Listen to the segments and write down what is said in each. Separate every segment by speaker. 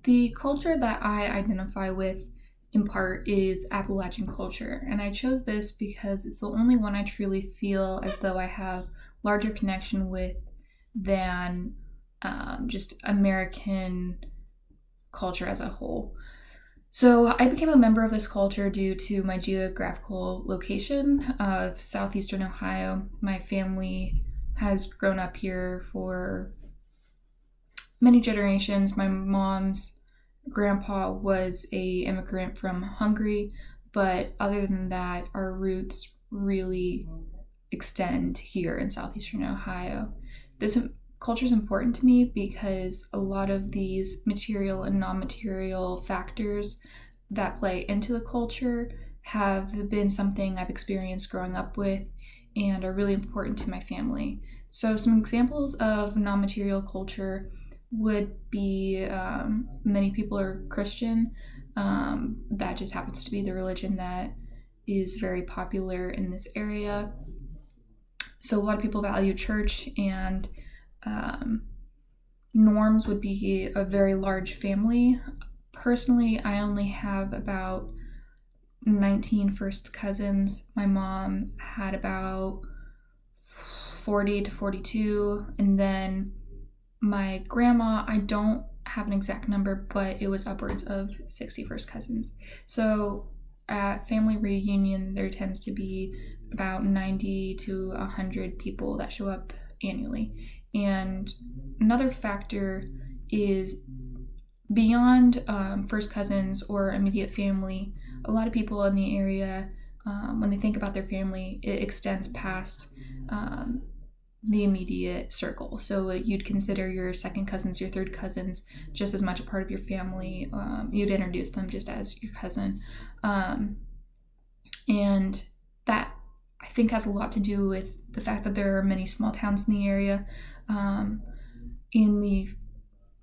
Speaker 1: The culture that I identify with in part is Appalachian culture, and I chose this because it's the only one I truly feel as though I have larger connection with than just American culture as a whole. So I became a member of this culture due to my geographical location of southeastern Ohio. My family has grown up here for many generations. My mom's grandpa was a immigrant from Hungary, but other than that, our roots really extend here in southeastern Ohio. This culture is important to me because a lot of these material and non-material factors that play into the culture have been something I've experienced growing up with and are really important to my family. So some examples of non-material culture would be many people are Christian. That just happens to be the religion that is very popular in this area. So a lot of people value church, and norms would be a very large family. Personally, I only have about 19 first cousins. My mom had about 40 to 42, and then my grandma, I don't have an exact number, but it was upwards of 60 first cousins. So at family reunion, there tends to be about 90 to 100 people that show up annually. And another factor is beyond first cousins or immediate family, a lot of people in the area, when they think about their family, it extends past the immediate circle. So you'd consider your second cousins, your third cousins, just as much a part of your family. You'd introduce them just as your cousin. And that, I think, has a lot to do with the fact that there are many small towns in the area. In the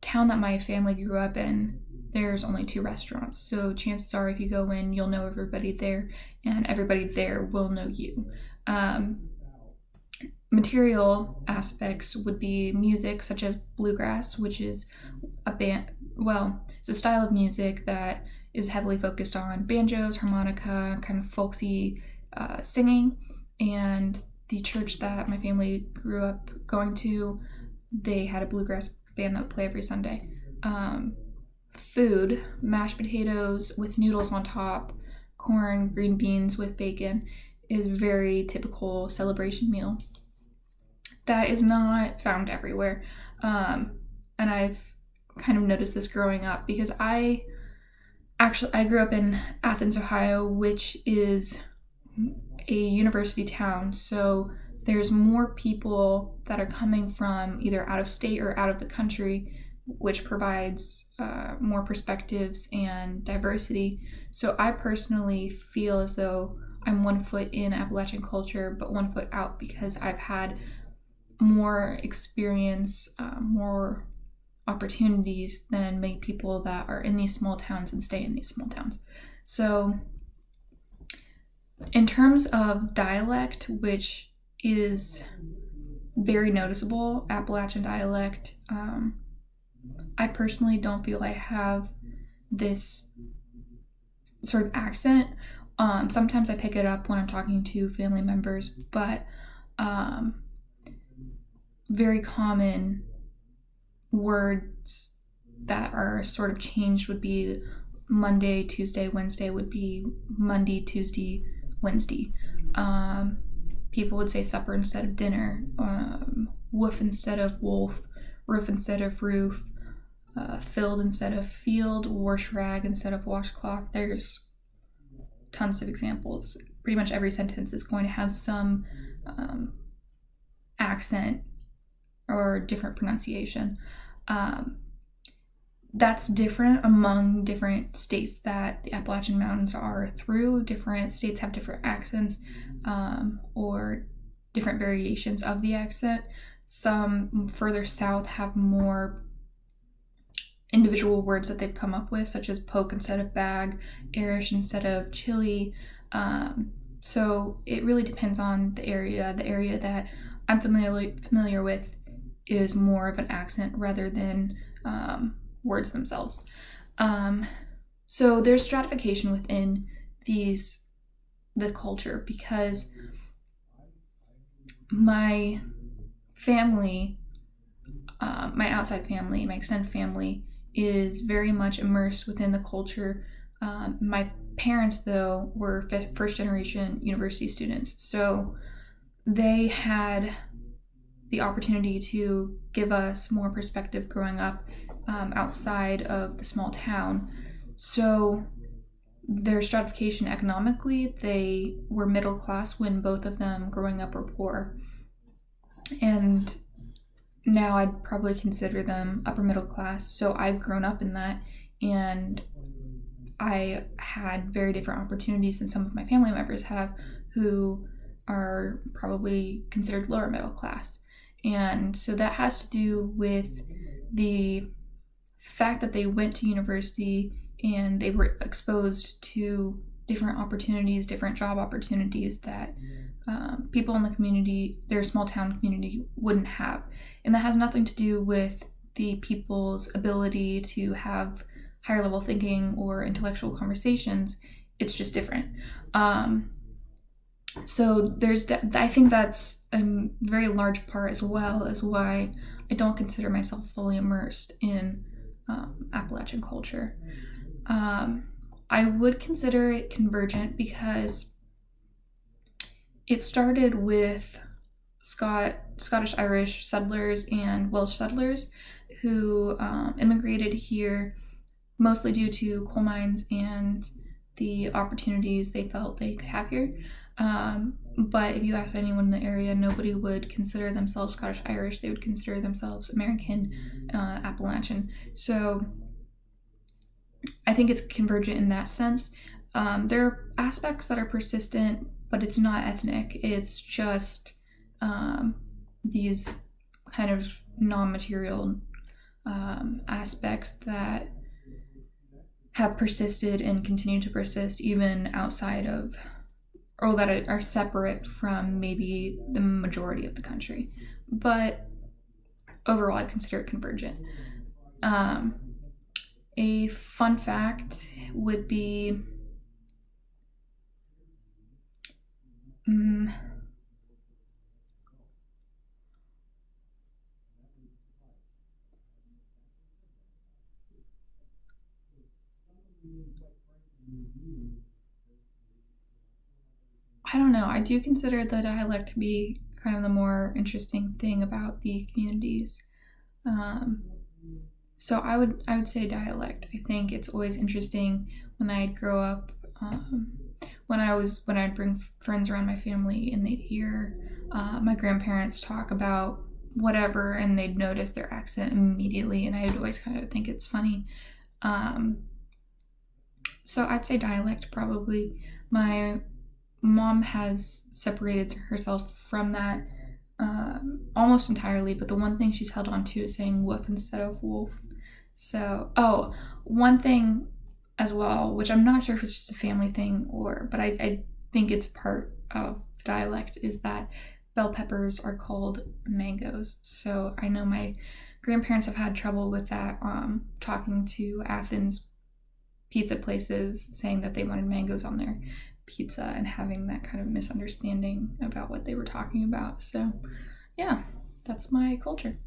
Speaker 1: town that my family grew up in, there's only 2 restaurants. So chances are if you go in, you'll know everybody there, and everybody there will know you. Material aspects would be music, such as bluegrass, which is it's a style of music that is heavily focused on banjos, harmonica, kind of folksy singing. And the church that my family grew up going to, they had a bluegrass band that would play every Sunday. Food, mashed potatoes with noodles on top, corn, green beans with bacon, is a very typical celebration meal that is not found everywhere. And I've kind of noticed this growing up because I grew up in Athens, Ohio, which is a university town. So there's more people that are coming from either out of state or out of the country, which provides more perspectives and diversity. So I personally feel as though I'm one foot in Appalachian culture, but one foot out because I've had more experience, more opportunities than many people that are in these small towns and stay in these small towns. So in terms of dialect, which is very noticeable, Appalachian dialect, I personally don't feel I have this sort of accent. Sometimes I pick it up when I'm talking to family members, but very common words that are sort of changed would be Monday, Tuesday, Wednesday would be Monday, Tuesday, Wednesday. People would say supper instead of dinner, woof instead of wolf, roof instead of roof, filled instead of field, wash rag instead of washcloth. There's tons of examples. Pretty much every sentence is going to have some accent or different pronunciation. That's different among different states that the Appalachian Mountains are through. Different states have different accents or different variations of the accent. Some further south have more individual words that they've come up with, such as poke instead of bag, Irish instead of chili. So it really depends on the area. The area that I'm familiar with is more of an accent rather than words themselves. Um, so there's stratification within these the culture because my family, my outside family, my extended family, is very much immersed within the culture. My parents, though, were first generation university students, so they had the opportunity to give us more perspective growing up outside of the small town. So their stratification economically, they were middle class when both of them growing up were poor. And now I'd probably consider them upper middle class. So I've grown up in that, and I had very different opportunities than some of my family members have who are probably considered lower middle class. And so that has to do with the fact that they went to university and they were exposed to different opportunities, different job opportunities that people in the community, their small town community, wouldn't have. And that has nothing to do with the people's ability to have higher level thinking or intellectual conversations. It's just different. So I think that's a very large part as well as why I don't consider myself fully immersed in Appalachian culture. I would consider it convergent it started with Scottish Irish settlers and Welsh settlers who immigrated here mostly due to coal mines and the opportunities they felt they could have here. But if you ask anyone in the area, nobody would consider themselves Scottish Irish. They would consider themselves American Appalachian. So I think it's convergent in that sense. There are aspects that are persistent, but it's not ethnic. It's just these kind of non-material aspects that have persisted and continue to persist even outside of, or that are separate from maybe the majority of the country. But overall, I'd consider it convergent. A fun fact would be I don't know. I do consider the dialect to be kind of the more interesting thing about the communities. Um, so I would say dialect. I think it's always interesting when I'd grow up. When I'd bring friends around my family and they'd hear my grandparents talk about whatever, and they'd notice their accent immediately, and I'd always kind of think it's funny. Um, so I'd say dialect probably. My mom has separated herself from that almost entirely, but the one thing she's held on to is saying woof instead of wolf. So, one thing as well, which I'm not sure if it's just a family thing but I think it's part of the dialect, is that bell peppers are called mangoes. So I know my grandparents have had trouble with that, talking to Athens pizza places saying that they wanted mangoes on their pizza and having that kind of misunderstanding about what they were talking about. So yeah, that's my culture.